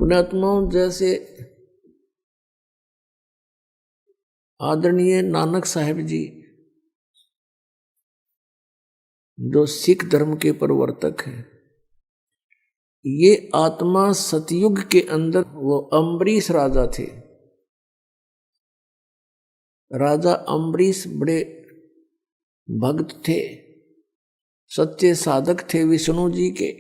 पुण्यात्माओं, जैसे आदरणीय नानक साहिब जी जो सिख धर्म के प्रवर्तक हैं, ये आत्मा सतयुग के अंदर वो अम्बरीश राजा थे। राजा अम्बरीश बड़े भक्त थे, सच्चे साधक थे विष्णु जी के।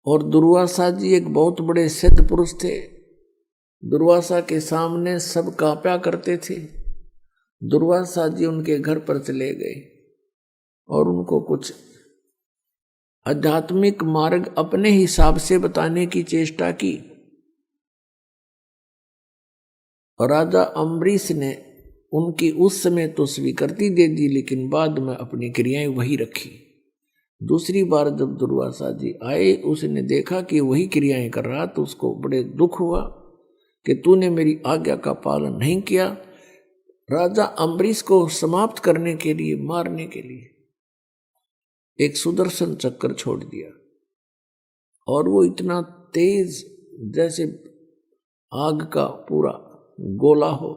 और दुर्वासा जी एक बहुत बड़े सिद्ध पुरुष थे। दुर्वासा के सामने सब कांपा करते थे। दुर्वासा जी उनके घर पर चले गए और उनको कुछ आध्यात्मिक मार्ग अपने हिसाब से बताने की चेष्टा की। और राजा अम्बरीश ने उनकी उस समय तो स्वीकृति दे दी, लेकिन बाद में अपनी क्रियाएं वही रखी। दूसरी बार जब दुर्वासा जी आए, उसने देखा कि वही क्रियाएं कर रहा, तो उसको बड़े दुख हुआ कि तूने मेरी आज्ञा का पालन नहीं किया। राजा अम्बरीश को समाप्त करने के लिए, मारने के लिए एक सुदर्शन चक्र छोड़ दिया। और वो इतना तेज जैसे आग का पूरा गोला हो,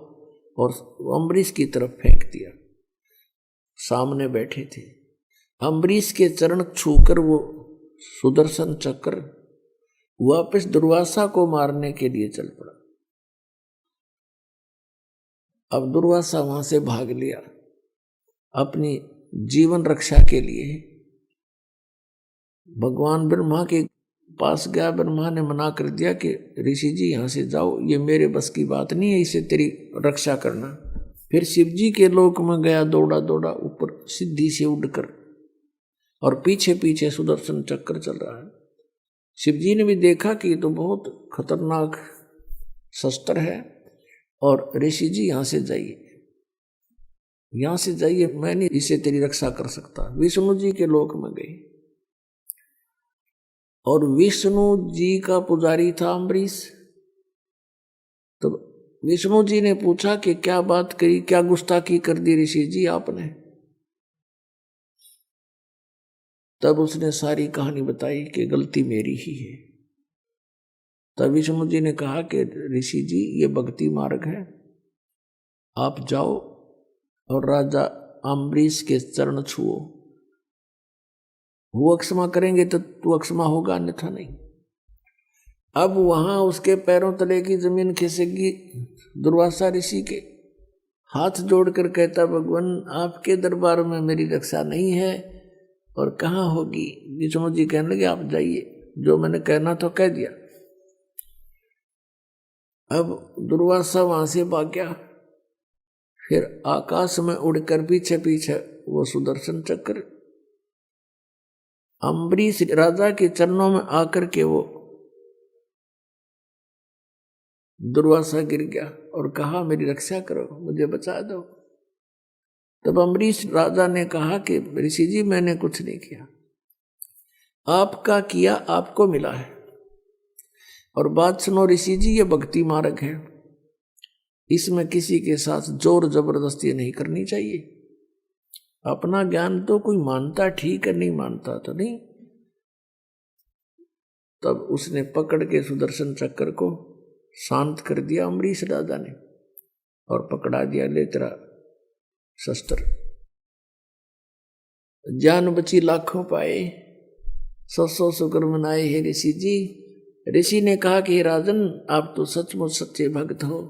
और अम्बरीश की तरफ फेंक दिया। सामने बैठे थे अम्बरीश के चरण छूकर वो सुदर्शन चक्र वापस दुर्वासा को मारने के लिए चल पड़ा। अब दुर्वासा वहां से भाग लिया अपनी जीवन रक्षा के लिए। भगवान ब्रह्मा के पास गया। ब्रह्मा ने मना कर दिया कि ऋषि जी यहाँ से जाओ, ये मेरे बस की बात नहीं है, इसे तेरी रक्षा करना। फिर शिव जी के लोक में गया, दौड़ा दौड़ा ऊपर सिद्धि से उड़कर, और पीछे पीछे सुदर्शन चक्र चल रहा है। शिव जी ने भी देखा कि ये तो बहुत खतरनाक शस्त्र है, और ऋषि जी यहाँ से जाइए, यहाँ से जाइए, मैं नहीं इसे तेरी रक्षा कर सकता। विष्णु जी के लोक में गए, और विष्णु जी का पुजारी था अम्बरीश। तो विष्णु जी ने पूछा कि क्या बात करी, क्या गुस्ताखी कर दी ऋषि जी आपने। तब उसने सारी कहानी बताई कि गलती मेरी ही है। तब विष्णु जी ने कहा कि ऋषि जी, ये भक्ति मार्ग है, आप जाओ और राजा अम्बरीश के चरण छुओ, वो अक्षमा करेंगे तो तू अक्षमा होगा, अन्यथा नहीं। अब वहां उसके पैरों तले की जमीन खिसकी। दुर्वासा ऋषि के हाथ जोड़कर कहता, भगवान आपके दरबार में मेरी रक्षा नहीं है, और कहाँ होगी। विष्णु जी कहने लगे, आप जाइए, जो मैंने कहना तो कह दिया। अब दुर्वासा वहां से भाग गया। फिर आकाश में उड़कर पीछे पीछे वो सुदर्शन चक्र अम्बरीश राजा के चरणों में आकर के वो दुर्वासा गिर गया और कहा, मेरी रक्षा करो, मुझे बचा दो। तब अम्बरीश राजा ने कहा कि ऋषि जी, मैंने कुछ नहीं किया, आपका किया आपको मिला है। और बात सुनो ऋषि जी, ये भक्ति मार्ग है, इसमें किसी के साथ जोर जबरदस्ती नहीं करनी चाहिए। अपना ज्ञान तो कोई मानता ठीक है, नहीं मानता तो नहीं। तब उसने पकड़ के सुदर्शन चक्र को शांत कर दिया अम्बरीश राजा ने, और पकड़ा दिया, ले तेरा शस्त्र। जान बची लाखों पाए, 100 शुक्र मनाए हे ऋषि जी। ऋषि ने कहा कि राजन, आप तो सचमुच सच्चे भक्त हो।